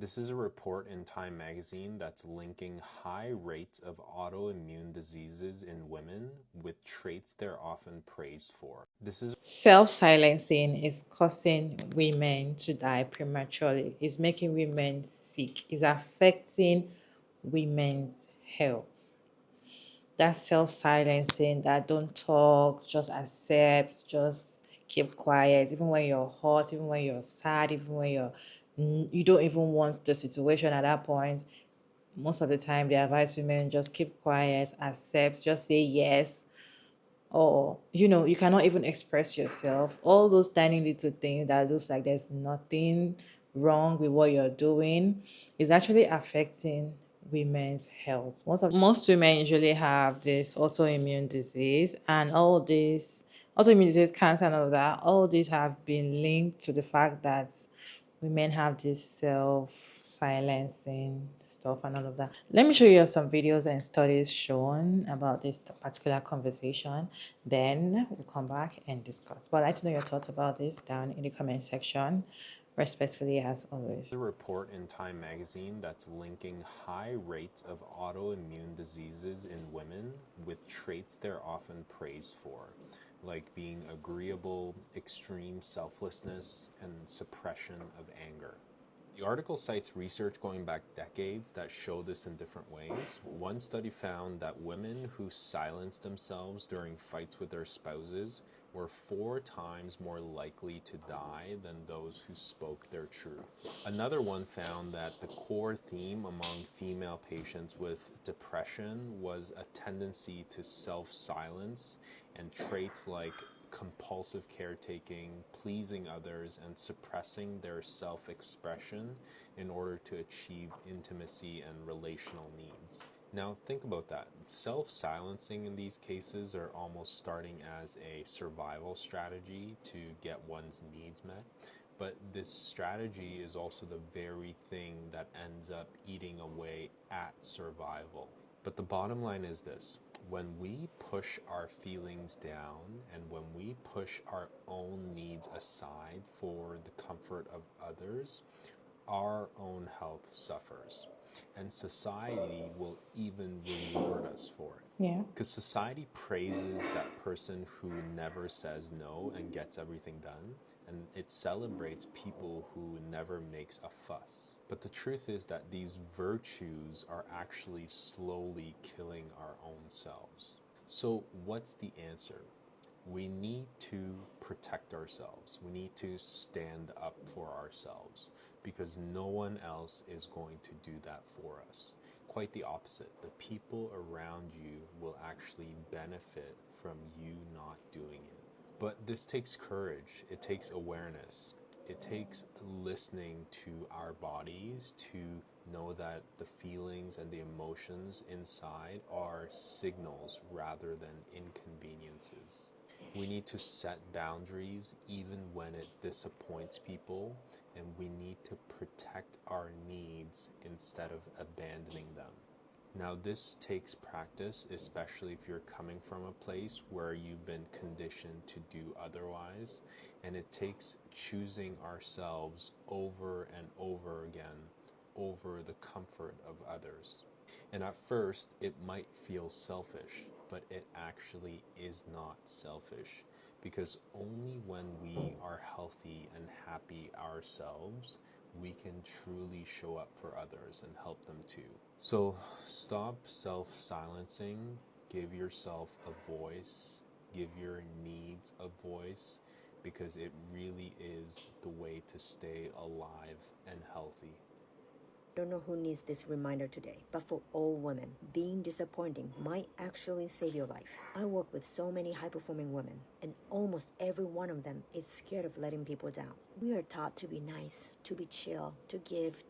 This is a report in Time magazine that's linking high rates of autoimmune diseases in women with traits they're often praised for. This is Self-silencing is causing women to die prematurely. It's making women sick. It's affecting women's health. That self-silencing, that don't talk, just accept, just keep quiet, even when you're hot, even when you're sad, even when you don't even want the situation at that point. Most of the time they advise women just keep quiet, accept, just say yes, or you cannot even express yourself. All those tiny little things that looks like there's nothing wrong with what you're doing is actually affecting women's health. Most women usually have this autoimmune disease, and all this autoimmune disease, cancer, and all of that, all these have been linked to the fact that women have this self silencing stuff and all of that. Let me show you some videos and studies shown about this particular conversation. Then we'll come back and discuss. But I'd like to know your thoughts about this down in the comment section. Respectfully, as always. a report in Time magazine that's linking high rates of autoimmune diseases in women with traits they're often praised for, like being agreeable, extreme selflessness, and suppression of anger. The article cites research going back decades that show this in different ways. One study found that women who silenced themselves during fights with their spouses were 4 times more likely to die than those who spoke their truth. Another one found that the core theme among female patients with depression was a tendency to self-silence, and traits like compulsive caretaking, pleasing others, and suppressing their self-expression in order to achieve intimacy and relational needs. Now think about that. Self-silencing in these cases are almost starting as a survival strategy to get one's needs met. But this strategy is also the very thing that ends up eating away at survival. But the bottom line is this: when we push our feelings down and when we push our own needs aside for the comfort of others, our own health suffers. And society will even reward us for it. Yeah. Because society praises that person who never says no and gets everything done, and it celebrates people who never makes a fuss. But the truth is that these virtues are actually slowly killing our own selves. So what's the answer? We need to protect ourselves. We need to stand up for ourselves, because no one else is going to do that for us. Quite the opposite. The people around you will actually benefit from you not doing it. But this takes courage. It takes awareness. It takes listening to our bodies to know that the feelings and the emotions inside are signals rather than inconveniences. We need to set boundaries even when it disappoints people, and we need to protect our needs instead of abandoning them. Now, this takes practice, especially if you're coming from a place where you've been conditioned to do otherwise, and it takes choosing ourselves over and over again over the comfort of others. And at first, it might feel selfish, but it actually is not selfish, because only when we are healthy and happy ourselves, we can truly show up for others and help them too. So stop self-silencing, give yourself a voice, give your needs a voice, because it really is the way to stay alive and healthy. I don't know who needs this reminder today, but for all women, being disappointing might actually save your life. I work with so many high-performing women, and almost every one of them is scared of letting people down. We are taught to be nice, to be chill, to give,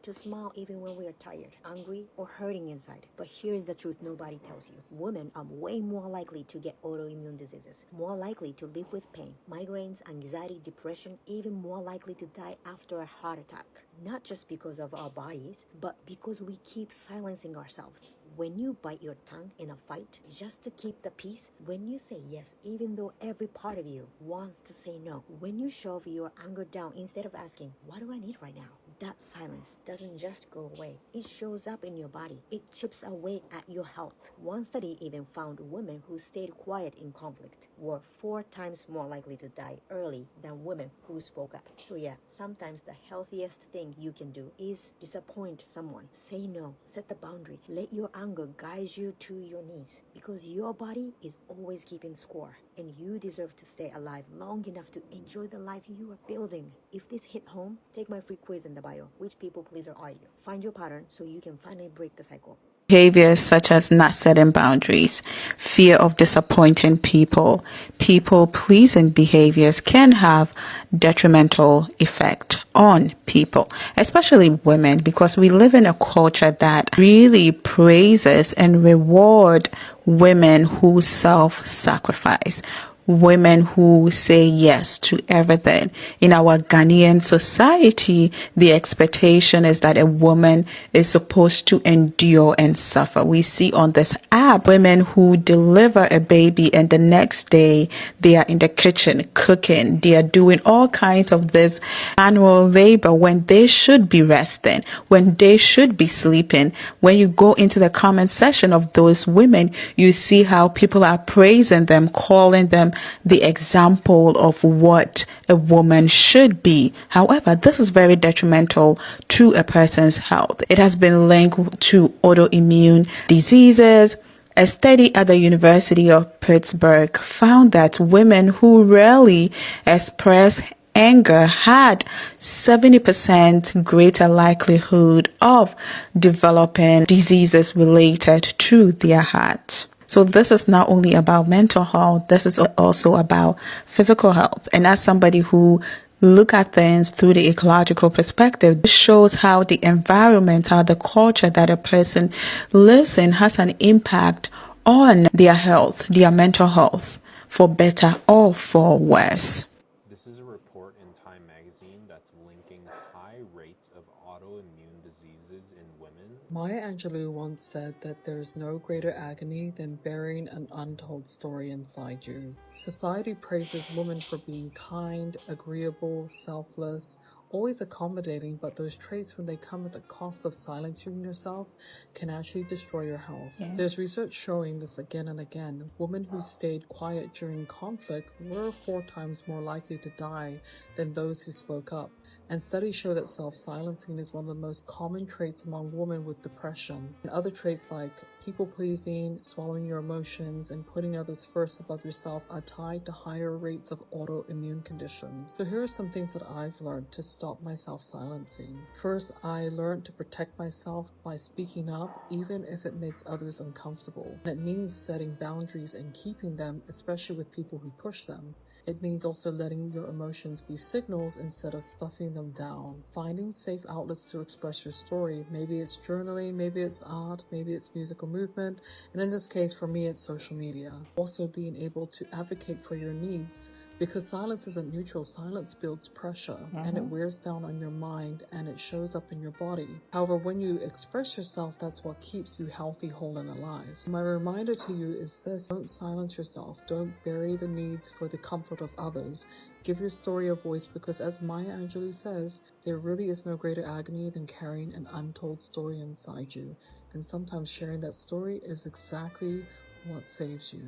to smile even when we are tired, angry, or hurting inside. But here's the truth nobody tells you. Women are way more likely to get autoimmune diseases, more likely to live with pain, migraines, anxiety, depression, even more likely to die after a heart attack. Not just because of our bodies, but because we keep silencing ourselves. When you bite your tongue in a fight just to keep the peace, when you say yes even though every part of you wants to say no, when you shove your anger down instead of asking, what do I need right now? that silence doesn't just go away. It shows up in your body. It chips away at your health. One study even found women who stayed quiet in conflict were 4 times more likely to die early than women who spoke up. So yeah, sometimes the healthiest thing you can do is disappoint someone. Say no, set the boundary. Let your anger guide you to your knees, because your body is always keeping score, and you deserve to stay alive long enough to enjoy the life you are building. If this hit home, take my free quiz in the bio. Which people pleaser are you? Find your pattern so you can finally break the cycle. Behaviors such as not setting boundaries, fear of disappointing people, people pleasing behaviors can have detrimental effect on people, especially women, because we live in a culture that really praises and reward women who self-sacrifice, women who say yes to everything. In our Ghanaian society, the expectation is that a woman is supposed to endure and suffer. We see on this app women who deliver a baby and the next day they are in the kitchen cooking. They are doing all kinds of this manual labor when they should be resting, when they should be sleeping. When you go into the comment section of those women, you see how people are praising them, calling them the example of what a woman should be. However, this is very detrimental to a person's health. It has been linked to autoimmune diseases. A study at the University of Pittsburgh found that women who rarely express anger had 70% greater likelihood of developing diseases related to their heart. So this is not only about mental health, this is also about physical health. And as somebody who look at things through the ecological perspective, this shows how the environment, how the culture that a person lives in has an impact on their health, their mental health, for better or for worse. This is a report in Time magazine that's linking high rates of autoimmune diseases in women. Maya Angelou once said that there is no greater agony than bearing an untold story inside you. Society praises women for being kind, agreeable, selfless, always accommodating, but those traits, when they come at the cost of silencing yourself, can actually destroy your health. Yeah. There's research showing this again and again. Women who stayed quiet during conflict were 4 times more likely to die than those who spoke up. And studies show that self-silencing is one of the most common traits among women with depression. And other traits like people-pleasing, swallowing your emotions, and putting others first above yourself are tied to higher rates of autoimmune conditions. So here are some things that I've learned to stop my self-silencing. First, I learned to protect myself by speaking up, even if it makes others uncomfortable. And it means setting boundaries and keeping them, especially with people who push them. It means also letting your emotions be signals instead of stuffing them down. Finding safe outlets to express your story. Maybe it's journaling, maybe it's art, maybe it's musical movement, and in this case, for me, it's social media. Also being able to advocate for your needs, because silence isn't neutral. Silence builds pressure, and it wears down on your mind, and it shows up in your body. However, when you express yourself, that's what keeps you healthy, whole, and alive. So my reminder to you is this: don't silence yourself. Don't bury the needs for the comfort of others. Give your story a voice, because as Maya Angelou says, there really is no greater agony than carrying an untold story inside you. And sometimes sharing that story is exactly what saves you.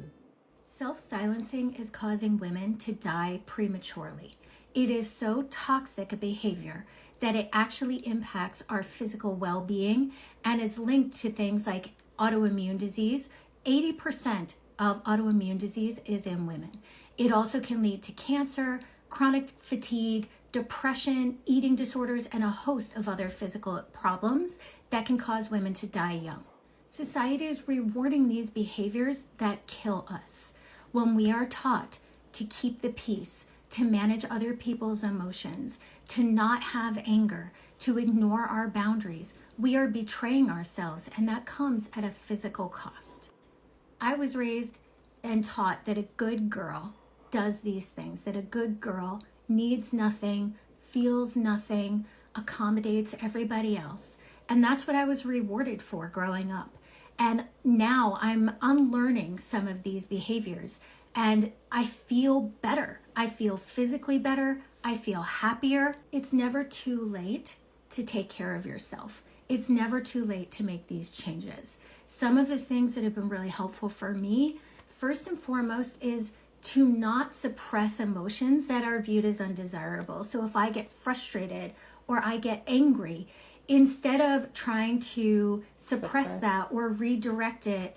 Self-silencing is causing women to die prematurely. It is so toxic a behavior that it actually impacts our physical well-being and is linked to things like autoimmune disease. 80% of autoimmune disease is in women. It also can lead to cancer, chronic fatigue, depression, eating disorders, and a host of other physical problems that can cause women to die young. Society is rewarding these behaviors that kill us. When we are taught to keep the peace, to manage other people's emotions, to not have anger, to ignore our boundaries, we are betraying ourselves, and that comes at a physical cost. I was raised and taught that a good girl does these things, that a good girl needs nothing, feels nothing, accommodates everybody else. And that's what I was rewarded for growing up. And now I'm unlearning some of these behaviors, and I feel better. I feel physically better. I feel happier. It's never too late to take care of yourself. It's never too late to make these changes. Some of the things that have been really helpful for me, first and foremost, is to not suppress emotions that are viewed as undesirable. So if I get frustrated or I get angry, instead of trying to suppress that or redirect it,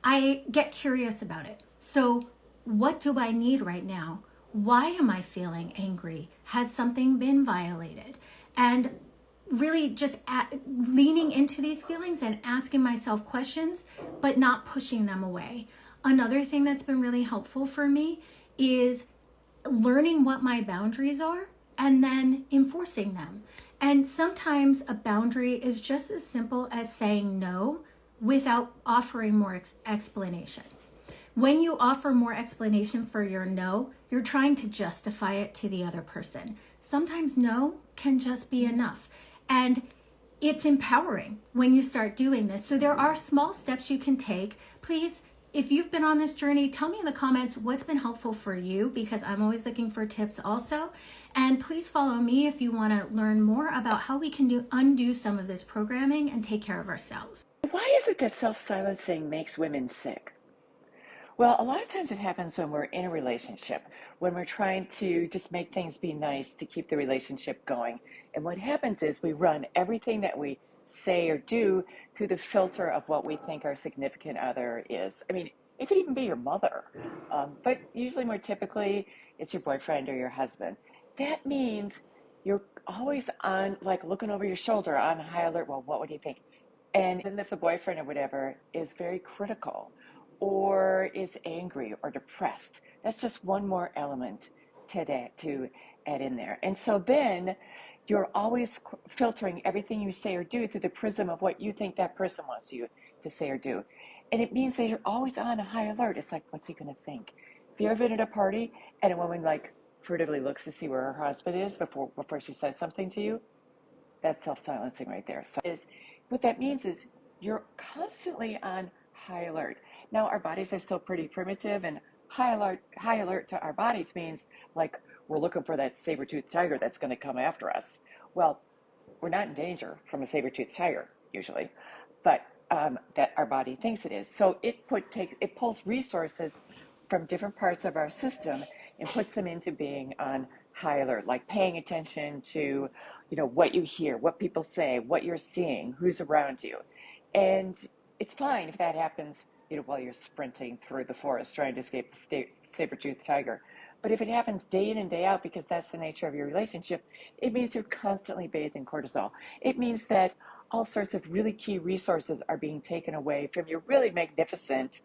I get curious about it. So what do I need right now? Why am I feeling angry? Has something been violated? And really just leaning into these feelings and asking myself questions, but not pushing them away. Another thing that's been really helpful for me is learning what my boundaries are and then enforcing them. And sometimes a boundary is just as simple as saying no without offering more explanation. When you offer more explanation for your no, you're trying to justify it to the other person. Sometimes no can just be enough. And it's empowering when you start doing this. So there are small steps you can take. Please, if you've been on this journey, tell me in the comments what's been helpful for you, because I'm always looking for tips also. And please follow me if you want to learn more about how we can undo some of this programming and take care of ourselves. Why is it that self-silencing makes women sick? Well, a lot of times it happens when we're in a relationship, when we're trying to just make things be nice to keep the relationship going. And what happens is we run everything that we say or do through the filter of what we think our significant other is. I mean, it could even be your mother, but usually more typically it's your boyfriend or your husband. That means you're always on, like looking over your shoulder on high alert. Well, what would he think? And then if the boyfriend or whatever is very critical or is angry or depressed, that's just one more element to add in there. And so then you're always filtering everything you say or do through the prism of what you think that person wants you to say or do. And it means that you're always on a high alert. It's like, what's he going to think? Have you ever been at a party and a woman like furtively looks to see where her husband is before she says something to you? That's self-silencing right there. So what that means is you're constantly on high alert. Now our bodies are still pretty primitive, and high alert to our bodies means like we're looking for that saber-toothed tiger that's going to come after us. Well, we're not in danger from a saber-toothed tiger usually, but that our body thinks it is. So it pulls resources from different parts of our system and puts them into being on high alert, like paying attention to, what you hear, what people say, what you're seeing, who's around you. And it's fine if that happens, while you're sprinting through the forest trying to escape the saber-toothed tiger. But if it happens day in and day out, because that's the nature of your relationship, it means you're constantly bathed in cortisol. It means that all sorts of really key resources are being taken away from your really magnificent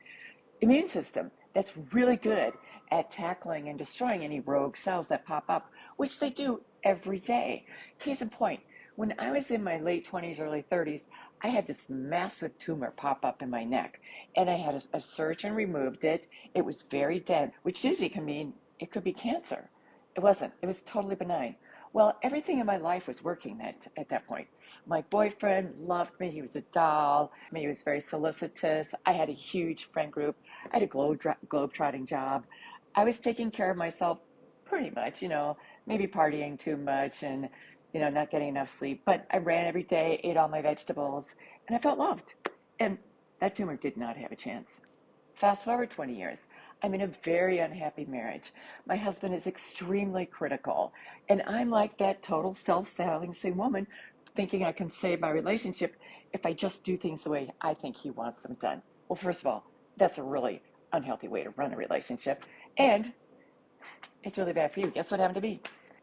immune system that's really good at tackling and destroying any rogue cells that pop up, which they do every day. Case in point, when I was in my late 20s, early 30s, I had this massive tumor pop up in my neck, and I had a surgeon removed it. It was very dense, which usually can mean it could be cancer. It wasn't. It was totally benign. Well, everything in my life was working at that point. My boyfriend loved me. He was a doll. He was very solicitous. I had a huge friend group. I had a globe-trotting job. I was taking care of myself pretty much, maybe partying too much and, not getting enough sleep. But I ran every day, ate all my vegetables, and I felt loved. And that tumor did not have a chance. Fast forward 20 years. I'm in a very unhappy marriage. My husband is extremely critical. And I'm like that total self-silencing woman thinking I can save my relationship if I just do things the way I think he wants them done. Well, first of all, that's a really unhealthy way to run a relationship. And it's really bad for you. Guess what happened to me?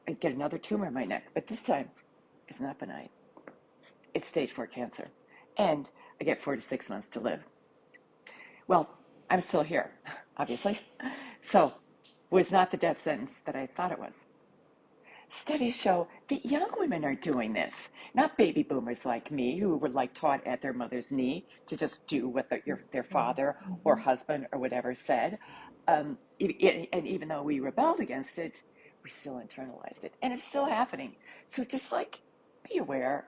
I get another tumor in my neck, but this time it's not benign. It's stage 4 cancer. And I get 4 to 6 months to live. Well, I'm still here, obviously. So it was not the death sentence that I thought it was. Studies show that young women are doing this, not baby boomers like me who were like taught at their mother's knee to just do what their father or husband or whatever said. And even though we rebelled against it, we still internalized it. And it's still happening. So just like be aware,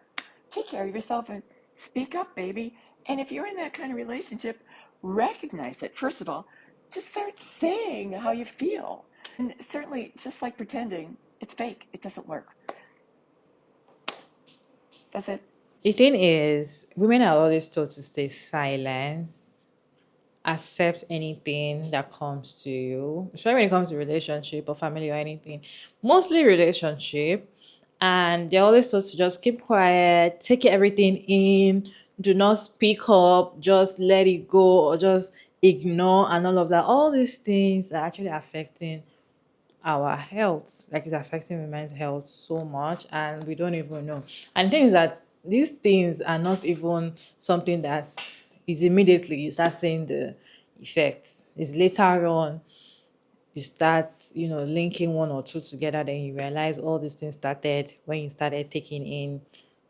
take care of yourself and speak up, baby. And if you're in that kind of relationship, recognize it. First of all, just start saying how you feel. And certainly, just like pretending, it's fake. It doesn't work. That's it. The thing is, women are always told to stay silent, accept anything that comes to you, especially when it comes to relationship or family or anything. Mostly relationship. And they're always told to just keep quiet, take everything in, do not speak up, just let it go, or just ignore and all of that. All these things are actually affecting our health, like it's affecting women's health so much, and we don't even know. And the thing is that these things are not even something that is immediately you start seeing the effects. It's later on you start, linking one or two together, then you realize all these things started when you started taking in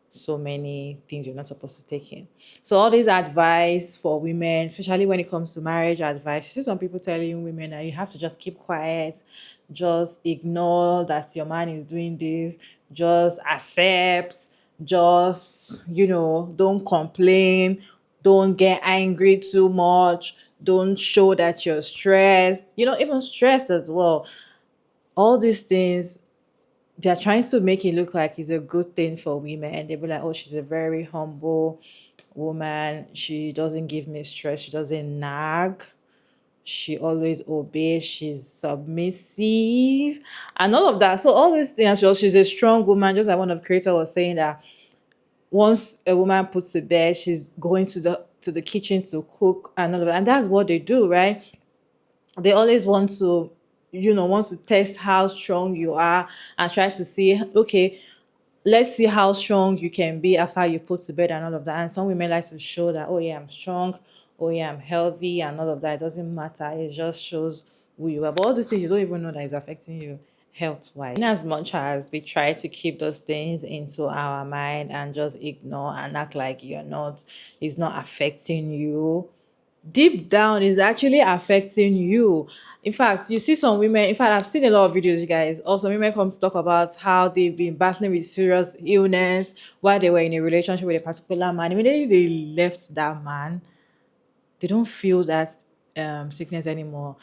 so many things you're not supposed to take in. So all this advice for women, especially when it comes to marriage advice, you see some people telling women that you have to just keep quiet, just ignore that your man is doing this, just accept, just, don't complain, don't get angry too much, don't show that you're stressed, even stressed as well. All these things, they're trying to make it look like it's a good thing for women. And they'll be like, oh, she's a very humble woman. She doesn't give me stress. She doesn't nag. She always obeys. She's submissive and all of that. So all these things, well, she's a strong woman. Just like one of the creators was saying that once a woman puts to bed, she's going to the kitchen to cook and all of that. And that's what they do, right? They always want to test how strong you are and try to see, okay, let's see how strong you can be after you put to bed and all of that. And some women like to show that, oh yeah, I'm strong, oh yeah, I'm healthy and all of that. It doesn't matter. It just shows who you are. But all these things you don't even know that is affecting you health wise. In as much as we try to keep those things into our mind and just ignore and act like it's not affecting you, deep down is actually affecting you. In fact, you see some women, in fact, I've seen a lot of videos, you guys. Also, women come to talk about how they've been battling with serious illness while they were in a relationship with a particular man. Immediately they left that man, they don't feel that sickness anymore.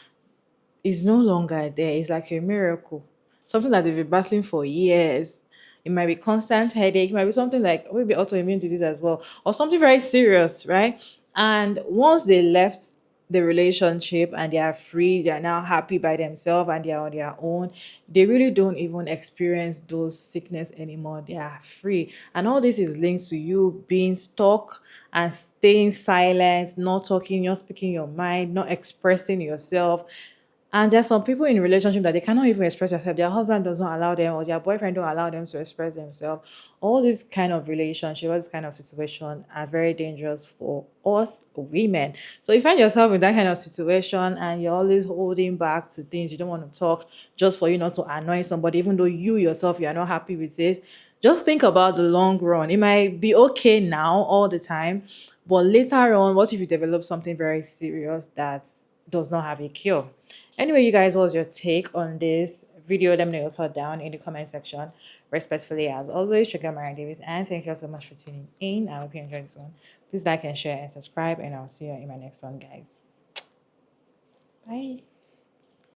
Is no longer there. It's like a miracle. Something that they've been battling for years. It might be constant headache, it might be something like maybe autoimmune disease as well, or something very serious, right? And once they left the relationship and they are free, they are now happy by themselves and they are on their own, they really don't even experience those sickness anymore. They are free. And all this is linked to you being stuck and staying silent, not talking, not speaking your mind, not expressing yourself. And there's some people in relationship that they cannot even express themselves. Their husband does not allow them, or their boyfriend don't allow them to express themselves. All this kind of relationship, all this kind of situation are very dangerous for us women. So you find yourself in that kind of situation and you're always holding back to things, you don't want to talk just for you not to annoy somebody, even though you yourself you are not happy with it. Just think about the long run. It might be okay now all the time, but later on, what if you develop something very serious that does not have a cure? Anyway, you guys, what was your take on this video? Let me know your thought down in the comment section. Respectfully, as always, Sugar Mary Davis, and thank you all so much for tuning in. I hope you enjoyed this one. Please like and share and subscribe, and I'll see you in my next one, guys. Bye.